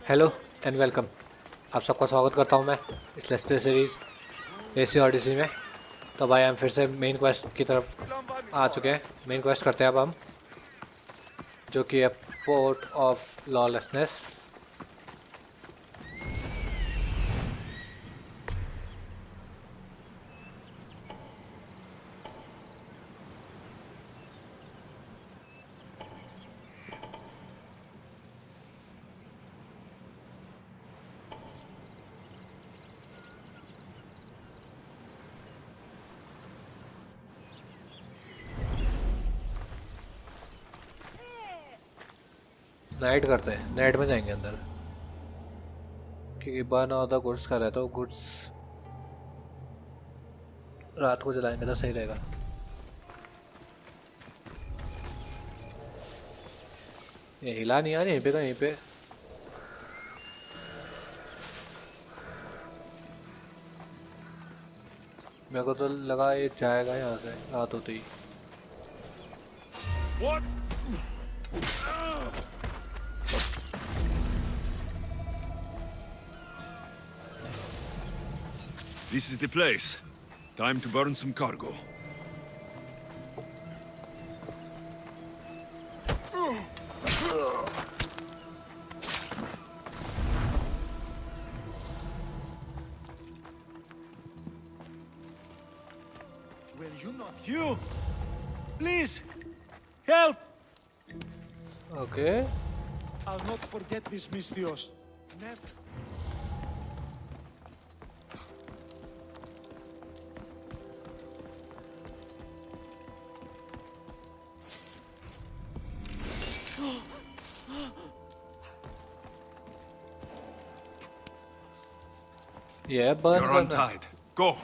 Hello and welcome. आप सबका स्वागत करता हूं मैं इस let's play series AC Odyssey में। तो भाई हम फिर से मेन क्वेस्ट की तरफ आ चुके हैं। मेन क्वेस्ट करते हैं अब हम, जो कि है पोर्ट ऑफ लॉलेसनेस। नाइट करते हैं, नाइट में जाएंगे अंदर, क्योंकि बर्न ऑफ द गुड्स का रहता है। गुड्स रात को जलाएंगे तो सही रहेगा। ये हिला नहीं यार, यहीं पे का यहीं पे। मेरे को तो लगा ये जाएगा यहाँ से रात होते ही। This is the place. Time to burn some cargo. Will you not? You! Please! Help! Okay. I'll not forget this, Misthios. Never. Yeah, burn. You're untied. Go!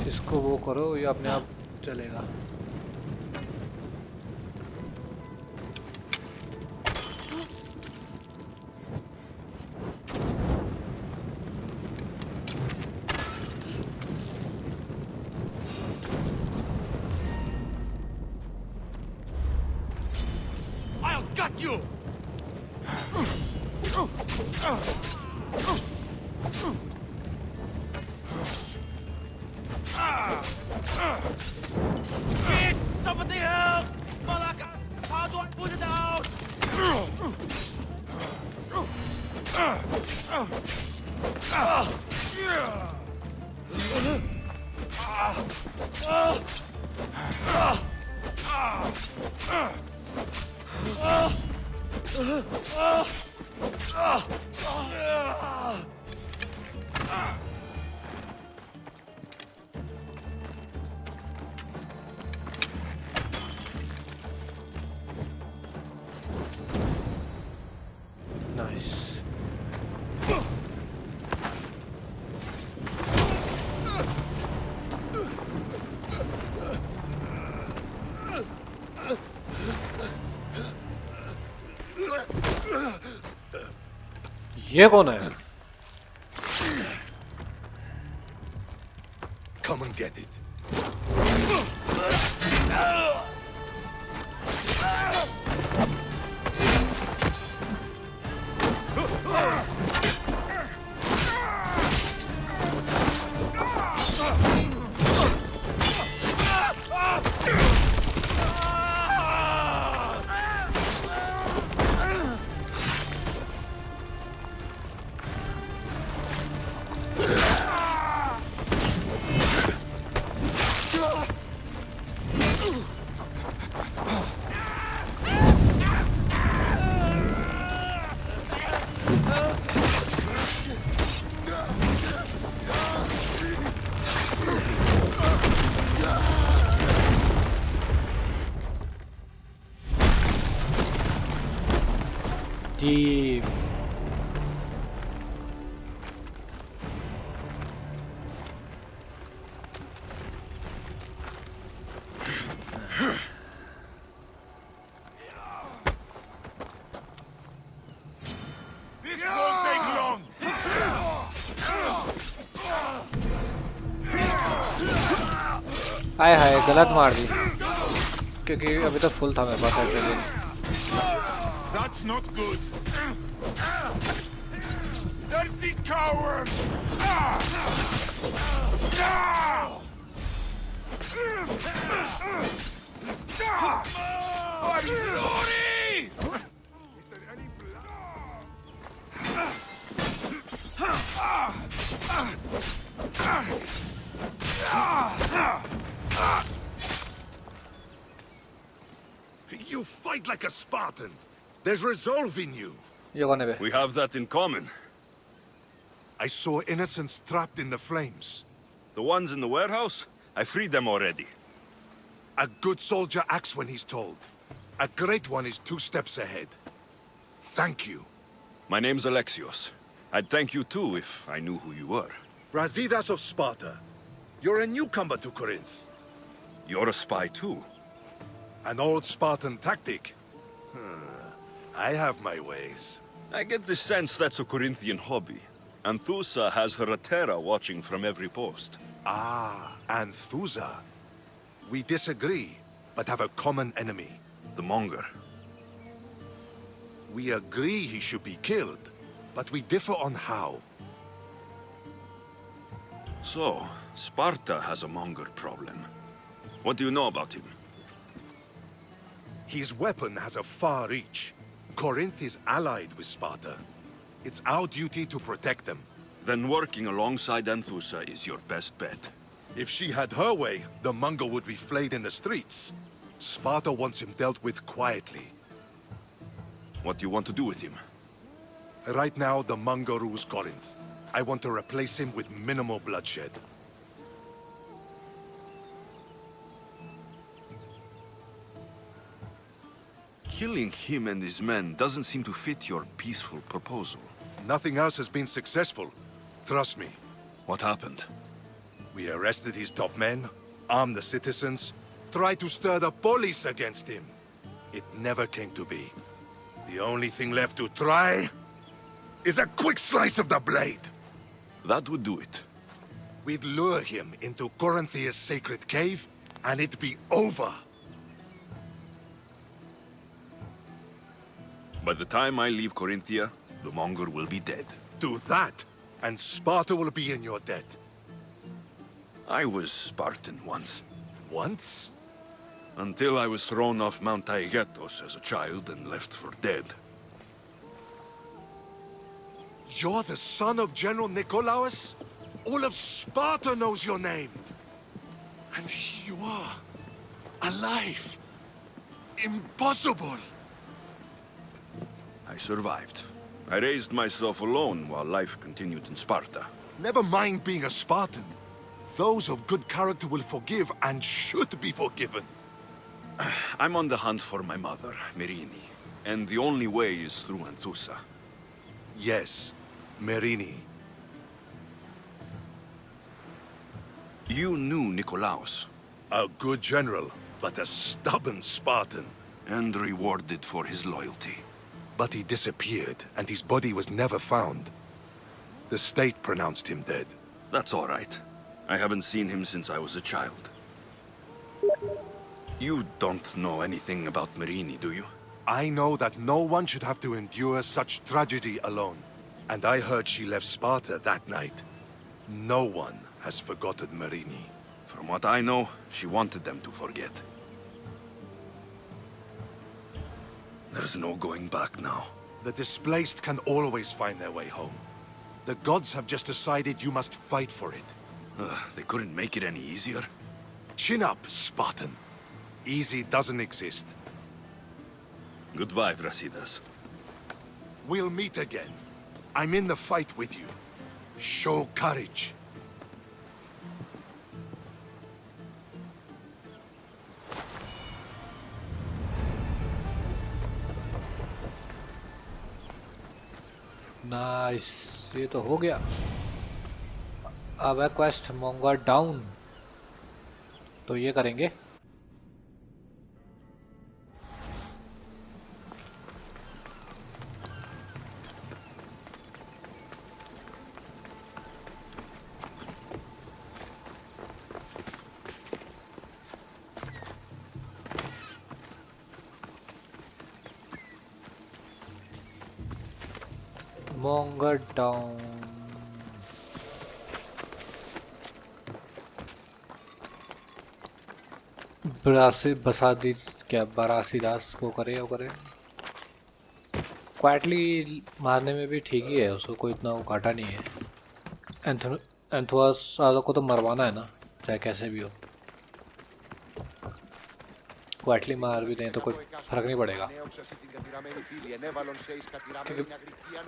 इसको वो करो, ये अपने आप चलेगा। I'll gut you! Kid, somebody help! Malakas, how do I put it out? Nice. ये कौन है? Come and get it. deep. This won't take long. आए हाय गलत मार दी क्योंकि अभी तो फुल था मेरे पास actually. That's not good. Dirty coward! Glory! You fight like a Spartan. There's resolve in you. ये कौन है बे? We have that in common. I saw innocents trapped in the flames. The ones in the warehouse? I freed them already. A good soldier acts when he's told. A great one is 2 steps ahead. Thank you. My name's Alexios. I'd thank you too if I knew who you were. Brasidas of Sparta. You're a newcomer to Corinth. You're a spy too. An old Spartan tactic. I have my ways. I get the sense that's a Corinthian hobby. Anthusa has her Atera watching from every post. Ah, Anthusa. We disagree, but have a common enemy. The Monger. We agree he should be killed, but we differ on how. So, Sparta has a Monger problem. What do you know about him? His weapon has a far reach. Corinth is allied with Sparta. It's our duty to protect them. Then working alongside Anthusa is your best bet. If she had her way, the Monger would be flayed in the streets. Sparta wants him dealt with quietly. What do you want to do with him? Right now, the Monger rules Corinth. I want to replace him with minimal bloodshed. Killing him and his men doesn't seem to fit your peaceful proposal. Nothing else has been successful. Trust me. What happened? We arrested his top men, armed the citizens, tried to stir the police against him. It never came to be. The only thing left to try is a quick slice of the blade. That would do it. We'd lure him into Corinthia's sacred cave, and it'd be over. By the time I leave Corinthia, the Monger will be dead. Do that, and Sparta will be in your debt. I was Spartan once, Once? until I was thrown off Mount Aegetos as a child and left for dead. You're the son of General Nikolaos? All of Sparta knows your name. And here you are, alive. Impossible. I survived. I raised myself alone while life continued in Sparta. Never mind being a Spartan. Those of good character will forgive and should be forgiven. I'm on the hunt for my mother, Myrine, and the only way is through Anthusa. Yes, Myrine. You knew Nikolaos, A good general, but a stubborn Spartan. and rewarded for his loyalty. But he disappeared, and his body was never found. The state pronounced him dead. That's all right. I haven't seen him since I was a child. You don't know anything about Myrine, do you? I know that no one should have to endure such tragedy alone. And I heard she left Sparta that night. No one has forgotten Myrine. From what I know, she wanted them to forget. There's no going back now. The displaced can always find their way home. The gods have just decided you must fight for it. They couldn't make it any easier. Chin up, Spartan. Easy doesn't exist. Goodbye, Brasidas. We'll meet again. I'm in the fight with you. Show courage. Nice, ये तो हो गया। अब है quest monger down, तो ये करेंगे। Monger down, बरासी Basadi क्या बरासी दास को करे वो करे। क्वाइटली मारने में भी ठीक ही है, उसको कोई इतना वो काटा नहीं है। एंथुआस वालों को तो मरवाना है ना, चाहे कैसे भी हो। क्वाइटली मार भी दें तो कोई फर्क नहीं पड़ेगा, क्योंकि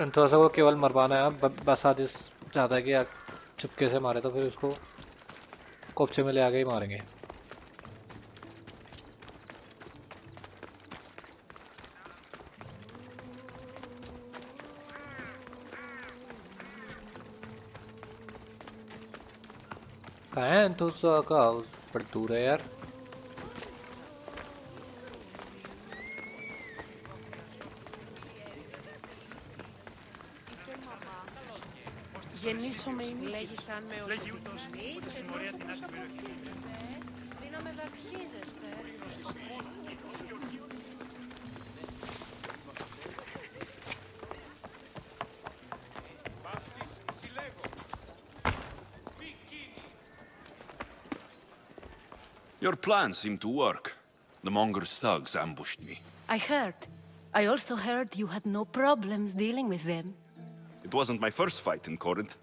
एंथुआस को केवल मरवाना है। बसादिस चाहता है कि आप चुपके से मारे, तो फिर उसको कोपचे में ले आके ही मारेंगे। कहाँ है एंथुआस का हाउस? बड़ी दूर है यार। Γεννήσομαι η λέγησαν με ως επιτυχής, ενώ όπως αποφύγετε, δύναμε βαπχίζεστε. Your plan seemed to work. The Monger's thugs ambushed me. I heard. I also heard you had no problems dealing with them. It wasn't my first fight in Corinth.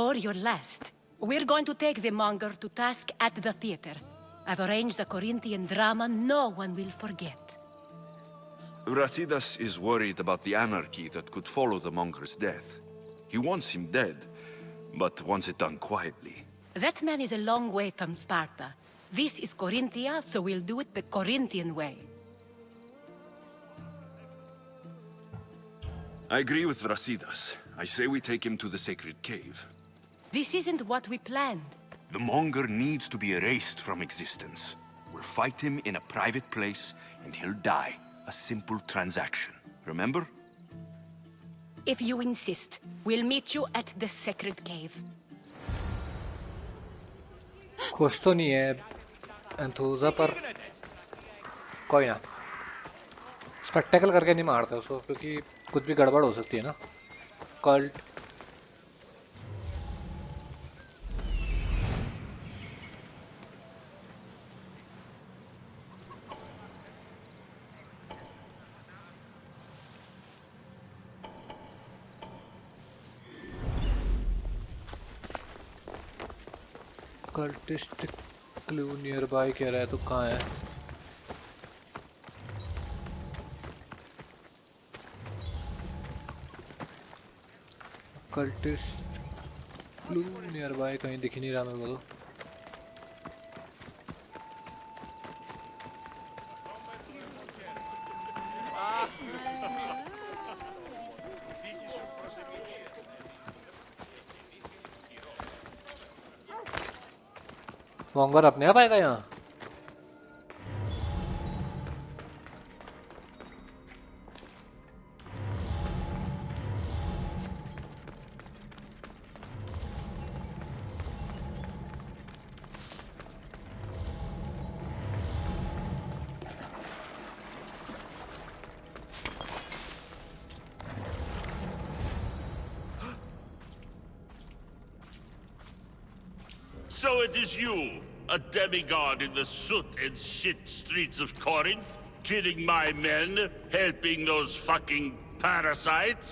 Or your last. We're going to take the Monger to task at the theater. I've arranged a Corinthian drama no one will forget. Brasidas is worried about the anarchy that could follow the Monger's death. He wants him dead, but wants it done quietly. That man is a long way from Sparta. This is Corinthia, so we'll do it the Corinthian way. I agree with Brasidas. I say we take him to the sacred cave. This isn't what we planned. The Monger needs to be erased from existence. We'll fight him in a private place, and he'll die. A simple transaction. Remember? If you insist, we'll meet you at the sacred cave. खुश तो नहीं है एंथुसा, पर कोई ना। Spectacle करके नहीं मारते उसको, क्योंकि कुछ भी गड़बड़ हो सकती है ना। Cult cultist clue near by कह रहा है, तो कहाँ है? कल्टिस्ट क्लू नियर बाय कहीं दिख ही नहीं रहा मेरे को तो। मोंगर अपने आप आएगा यहाँ? So it is you, a demigod in the soot and shit streets of Corinth, killing my men, helping those fucking parasites?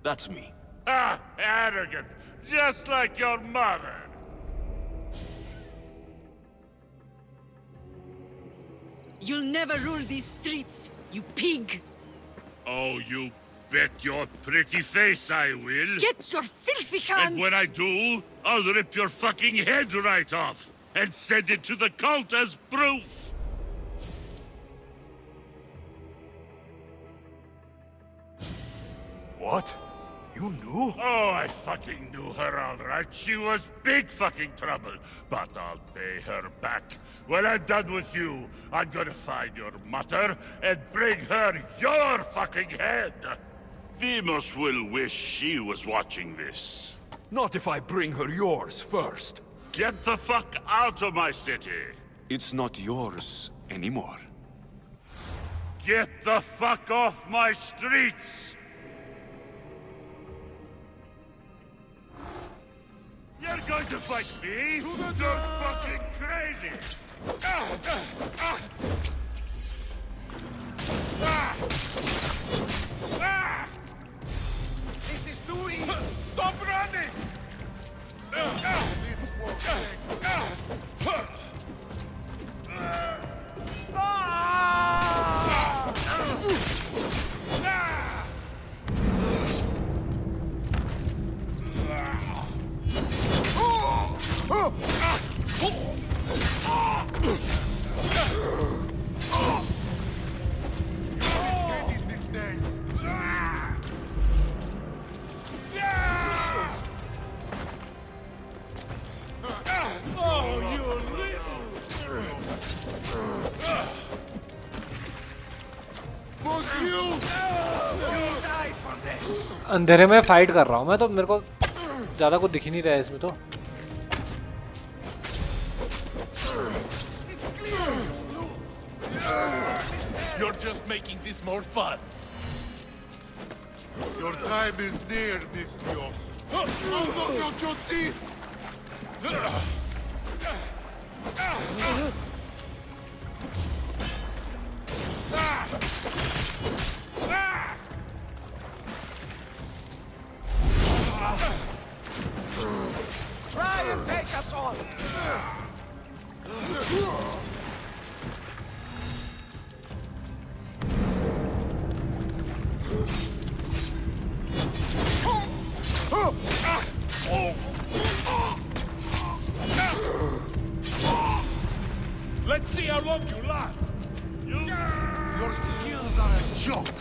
That's me. Ah, arrogant, just like your mother. You'll never rule these streets, you pig! Oh, you bet your pretty face I will. Get your filthy hands! And when I do, I'll rip your fucking head right off and send it to the cult as proof. What? You knew? Oh, I fucking knew her all right. She was big fucking trouble. But I'll pay her back. When I'm done with you, I'm gonna find your mother and bring her your fucking head. Demos will wish she was watching this. Not if I bring her yours first. Get the fuck out of my city. It's not yours anymore. Get the fuck off my streets! You're going to fight me? You're fucking crazy! This is too easy! Stop running! अंधेरे में fight कर रहा हूँ मैं, तो मेरे को ज़्यादा कुछ दिख ही नहीं रहा है इसमें तो। You're just making this more fun. Your time is near, Vicious. Look at your teeth! Try and take us on! Let's see how long you last. Your skills are a joke!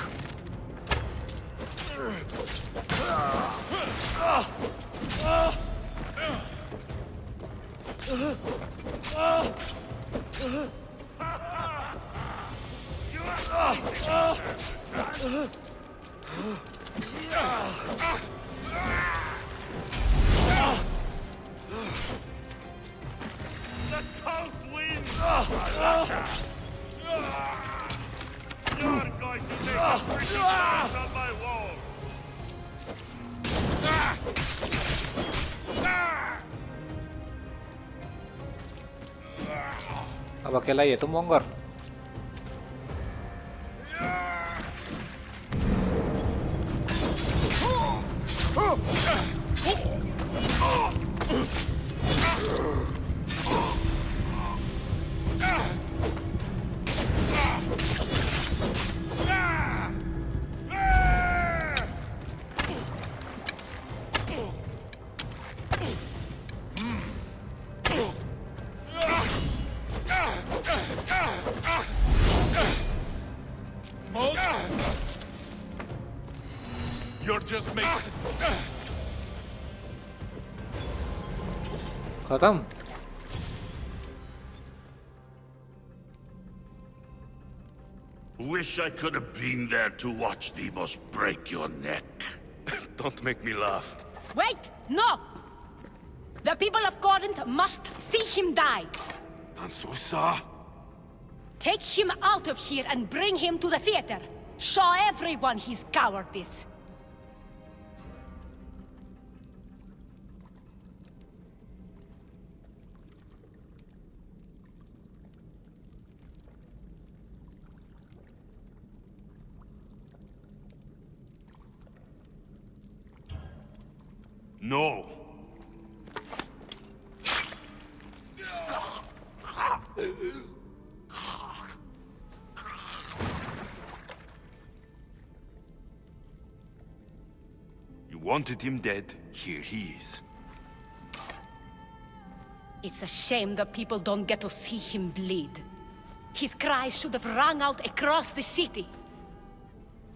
The cold wind! You're going to make a freaking mess on my wall! अब अकेला ही है तुम monger. You're just making... खत्म। Wish I could have been there to watch Demos break your neck. Don't make me laugh. Wait! No! The people of Corinth must see him die. Anthusa? Take him out of here and bring him to the theater. Show everyone his cowardice. No. You wanted him dead, here he is. It's a shame that people don't get to see him bleed. His cries should have rung out across the city.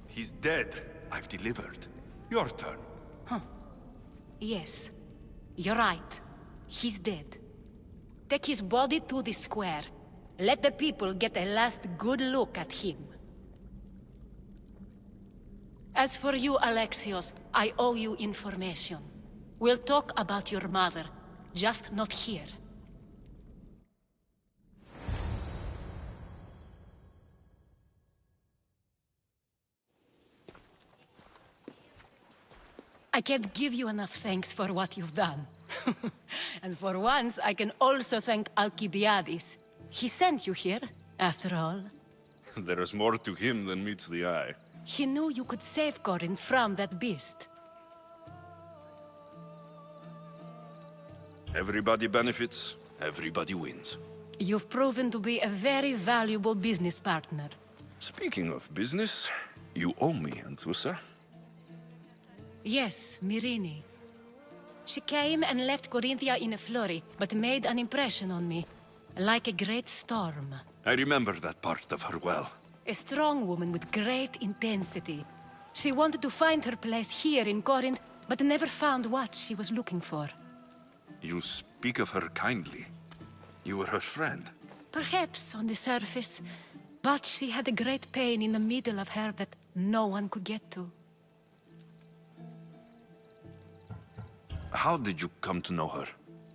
He's dead. I've delivered. Your turn. Yes, you're right. He's dead. Take his body to the square. Let the people get a last good look at him. As for you, Alexios, I owe you information. We'll talk about your mother, just not here. I can't give you enough thanks for what you've done. And for once, I can also thank Alcibiades. He sent you here, after all. There is more to him than meets the eye. He knew you could save Corinth from that beast. Everybody benefits, everybody wins. You've proven to be a very valuable business partner. Speaking of business, you owe me, Anthusa. Yes, Myrine. She came and left Corinthia in a flurry, but made an impression on me. Like a great storm. I remember that part of her well. A strong woman with great intensity. She wanted to find her place here in Corinth, but never found what she was looking for. You speak of her kindly. You were her friend. Perhaps on the surface, but she had a great pain in the middle of her that no one could get to. How did you come to know her?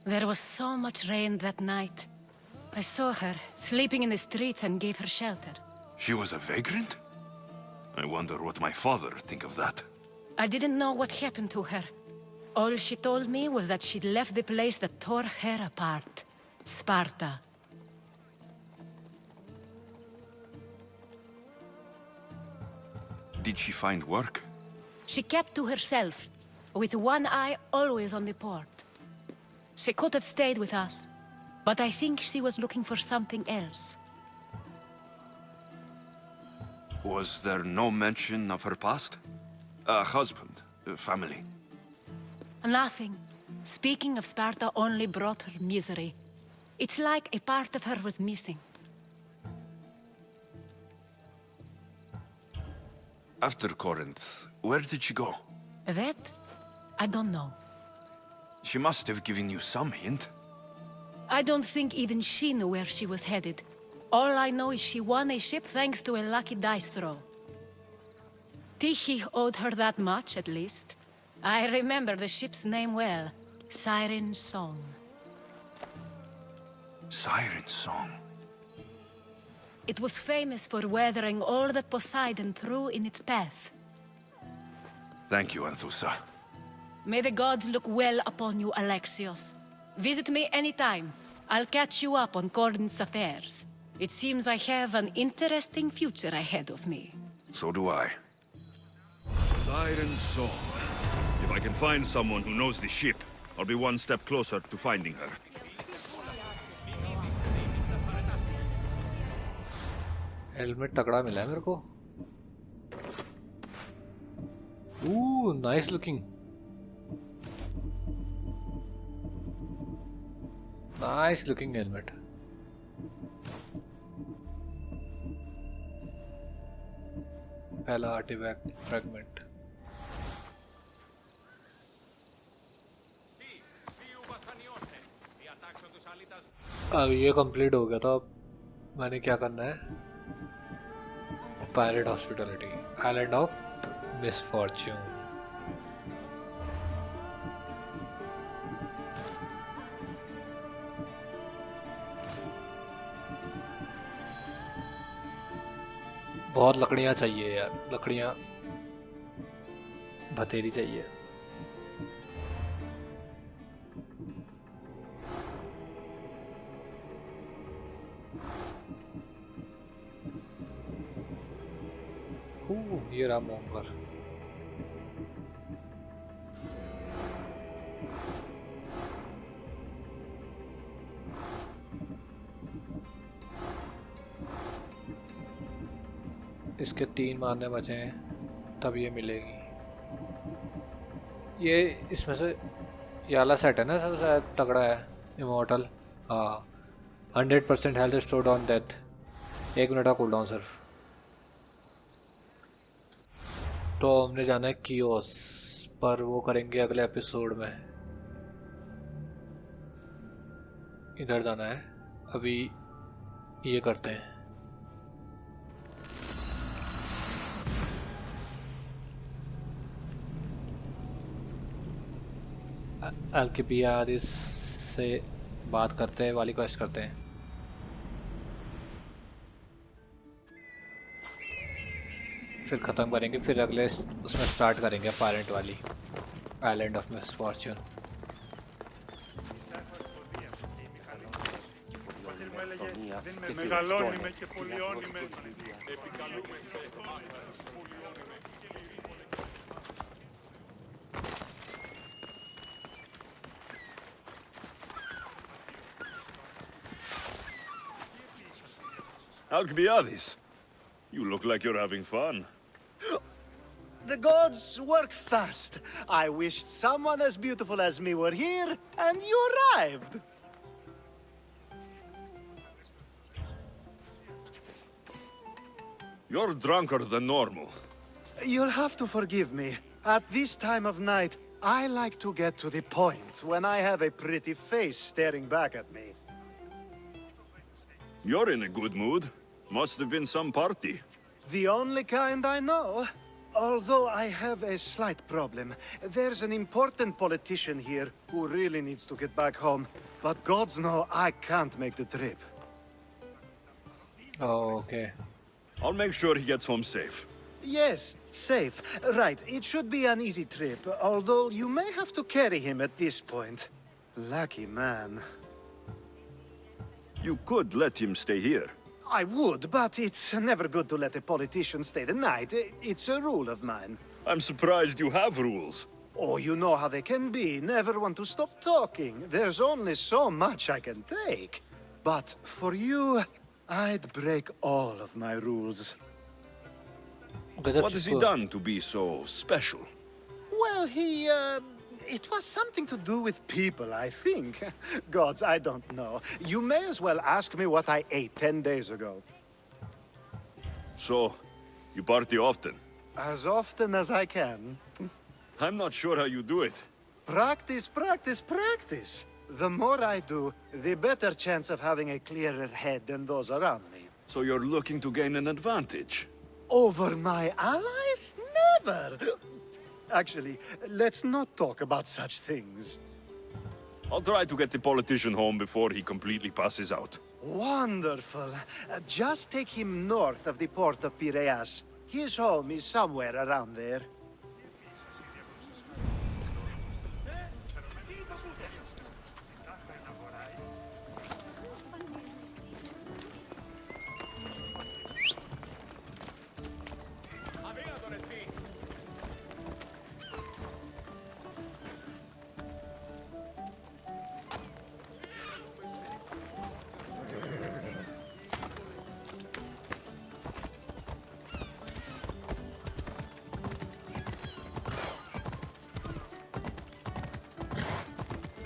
There was so much rain that night. I saw her, sleeping in the streets, and gave her shelter. She was a vagrant? I wonder what my father think of that. I didn't know what happened to her. All she told me was that she'd left the place that tore her apart. Sparta. Did she find work? She kept to herself, with one eye always on the port. She could have stayed with us, but I think she was looking for something else. Was there no mention of her past? A husband, a family? Nothing. Speaking of Sparta only brought her misery. It's like a part of her was missing. After Corinth, where did she go? That? I don't know. She must have given you some hint. I don't think even she knew where she was headed. All I know is she won a ship thanks to a lucky dice throw. Tyche owed her that much, at least. I remember the ship's name well. Siren Song. Siren Song. It was famous for weathering all that Poseidon threw in its path. Thank you, Anthusa. May the gods look well upon you, Alexios. Visit me anytime. I'll catch you up on Corinth's affairs. It seems I have an interesting future ahead of me. So do I. Siren Song. If I can find someone who knows the ship, I'll be one step closer to finding her. Helmet तगड़ा मिला है मेरे को. Ooh, nice looking. Nice looking helmet. पहला artefact fragment. अब ये complete हो गया, तो अब मैंने क्या करना है? Pirate Hospitality, Island of Misfortune. बहुत लकड़ियाँ चाहिए यार, लकड़ियाँ बतेरी चाहिए. ये रहा मोंगर. इसके 3 मारने बचे हैं, तब ये मिलेगी. ये इसमें से ये वाला सेट है ना, सबसे शायद तगड़ा है. इमॉर्टल. हाँ, 100% health stored on death. 1 minute का कूलडाउन सिर्फ. तो हमने जाना है कियोस पर वो करेंगे अगले एपिसोड में। इधर जाना है, अभी ये करते हैं। अल्किबियादिस से बात करते हैं, वाली क्वेस्ट करते हैं। फिर ख़त्म करेंगे, फिर अगले उसमें स्टार्ट करेंगे पायरेंट वाली, island of misfortune. Μεγαλώνουμε και πολιώνουμε. Επικαλούμε σε μάχαρες, πολιώνουμε. Alcibiades, you look like you're having fun. The gods work fast. I wished someone as beautiful as me were here, and you arrived. You're drunker than normal. You'll have to forgive me. At this time of night, I like to get to the point when I have a pretty face staring back at me. You're in a good mood. Must have been some party. The only kind I know. Although I have a slight problem. There's an important politician here who really needs to get back home. But gods know I can't make the trip. Oh, okay. I'll make sure he gets home safe. Yes, safe. Right, it should be an easy trip, although you may have to carry him at this point. Lucky man. You could let him stay here. I would, but it's never good to let a politician stay the night. It's a rule of mine. I'm surprised you have rules. Oh, you know how they can be. Never want to stop talking. There's only so much I can take. But for you, I'd break all of my rules. What has he done to be so special? Well, it was something to do with people, I think. Gods, I don't know. You may as well ask me what I ate 10 days ago. So, you party often? As often as I can. I'm not sure how you do it. Practice, practice, practice. The more I do, the better chance of having a clearer head than those around me. So you're looking to gain an advantage? Over my allies? Never! Actually, let's not talk about such things. I'll try to get the politician home before he completely passes out. Wonderful. Just take him north of the port of Piraeus. His home is somewhere around there.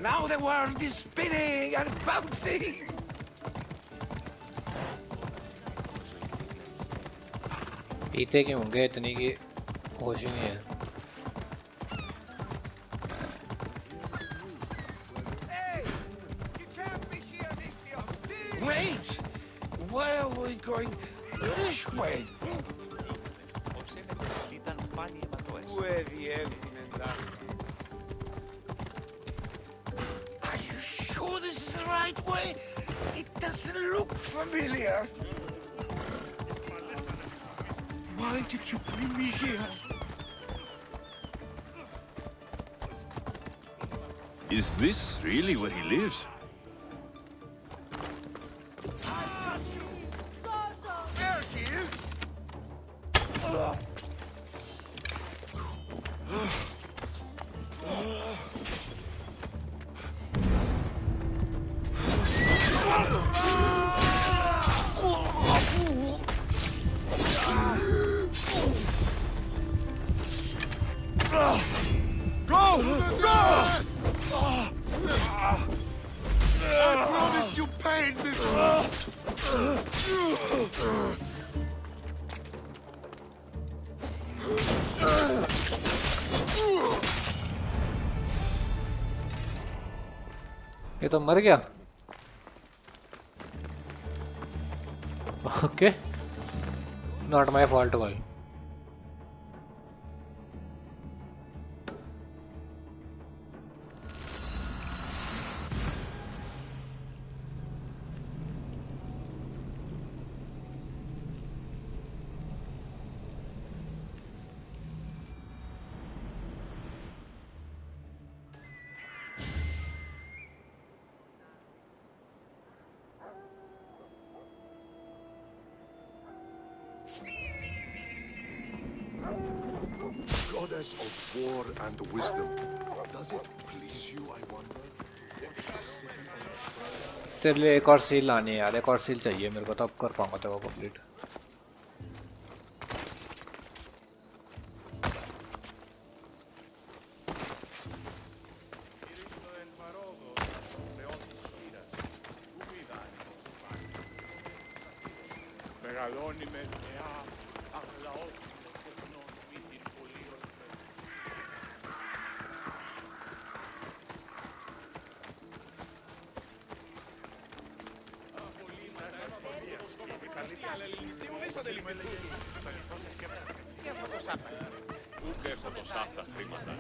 Now the world is spinning and bouncing! पीते क्यों होंगे इतनी की होश ही नहीं है। Hey! You can't be here, Mr. Wait! Why are we going this way? Are you sure this is the right way? It doesn't look familiar. Why did you bring me here? Is this really where he lives? There he is! Go! Go! I promise you pain this ये तो मर गया। Okay, not my fault भाई। Goddess of war and wisdom. Does it please you, I wonder, to watch you sitting on a throne? तेरे लिए एक और seal लानी है यार, एक और सील चाहिए मेरे को, तब कर पाऊंगा तेरे को complete. Μεγαλώνει με νεά, αγλαόφιλο τεχνών μη την πολίων. Ούκ έχω το σάφτα χρήματα,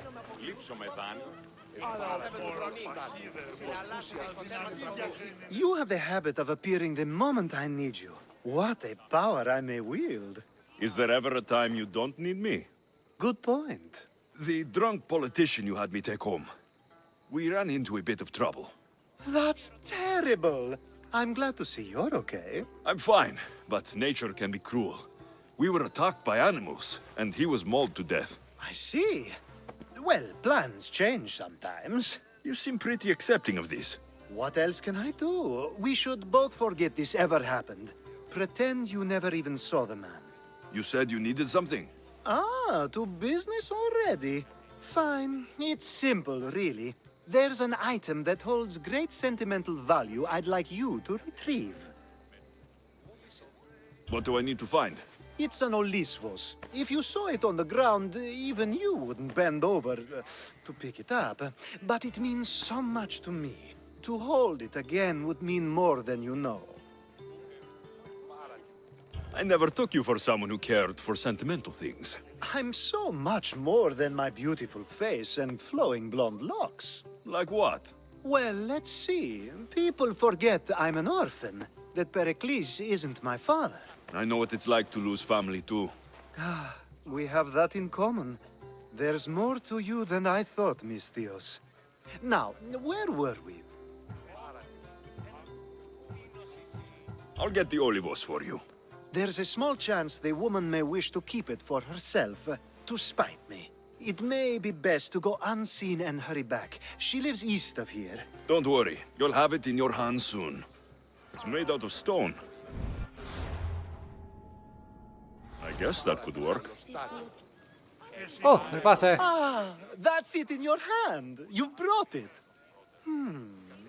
λείψω με δάνειο. You have the habit of appearing the moment I need you. What a power I may wield. Is there ever a time you don't need me? Good point. The drunk politician you had me take home. We ran into a bit of trouble. That's terrible. I'm glad to see you're okay. I'm fine, but nature can be cruel. We were attacked by animals, and he was mauled to death. I see. Well, plans change sometimes. You seem pretty accepting of this. What else can I do? We should both forget this ever happened. Pretend you never even saw the man. You said you needed something. Ah, to business already? Fine. It's simple, really. There's an item that holds great sentimental value I'd like you to retrieve. What do I need to find? It's an Olisvos. If you saw it on the ground, even you wouldn't bend over to pick it up. But it means so much to me. To hold it again would mean more than you know. I never took you for someone who cared for sentimental things. I'm so much more than my beautiful face and flowing blonde locks. Like what? Well, let's see. People forget I'm an orphan, that Pericles isn't my father. I know what it's like to lose family too. We have that in common. There's more to you than I thought, Misthios. Now, where were we? I'll get the olivos for you. There's a small chance the woman may wish to keep it for herself, to spite me. It may be best to go unseen and hurry back. She lives east of here. Don't worry, you'll have it in your hands soon. It's made out of stone. I guess that could work. ओह मेरे पास है। Ah, that's it in your hand. You brought it.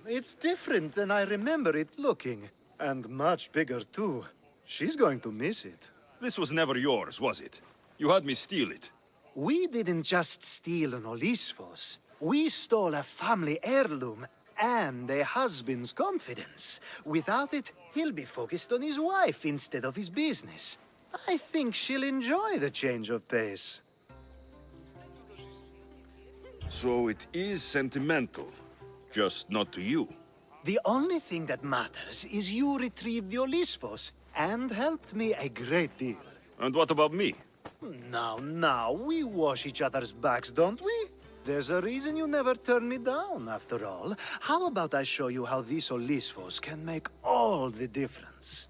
It's different than I remember it looking. And much bigger, too. She's going to miss it. This was never yours, was it? You had me steal it. We didn't just steal an Olisvos. We stole a family heirloom and a husband's confidence. Without it, he'll be focused on his wife instead of his business. I think she'll enjoy the change of pace. So it is sentimental, just not to you. The only thing that matters is you retrieved the Olisvos and helped me a great deal. And what about me? Now, we wash each other's backs, don't we? There's a reason you never turn me down, after all. How about I show you how these Olisvos can make all the difference?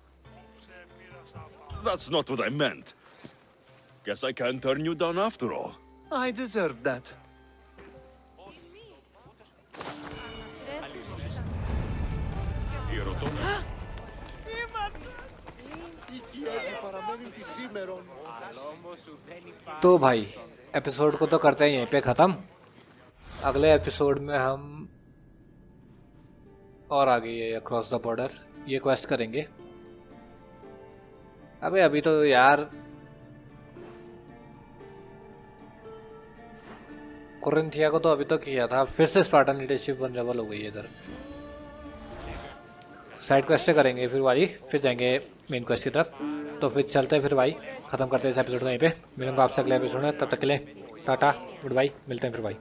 That's not what I meant. Guess I can't turn you down after all. I deserve that. तो भाई episode को तो करते हैं यहीं पे ख़त्म। अगले एपिसोड में हम और आगे ये अक्रॉस द बॉर्डर ये क्वेस्ट करेंगे। अबे अभी तो यार कोरिंथिया को तो अभी तो किया था, फिर से स्पार्टन लीडरशिप वन रेबल हो गई है इधर। साइड क्वेस्ट करेंगे फिर वाली, फिर जाएंगे मेन क्वेस्ट की तरफ। तो फिर चलते हैं फिर भाई, ख़त्म करते हैं इस एपिसोड को यहीं पे। मिलूंगा आपसे अगले एपिसोड में, तब तक के लिए टाटा गुड बाय, मिलते हैं फिर भाई।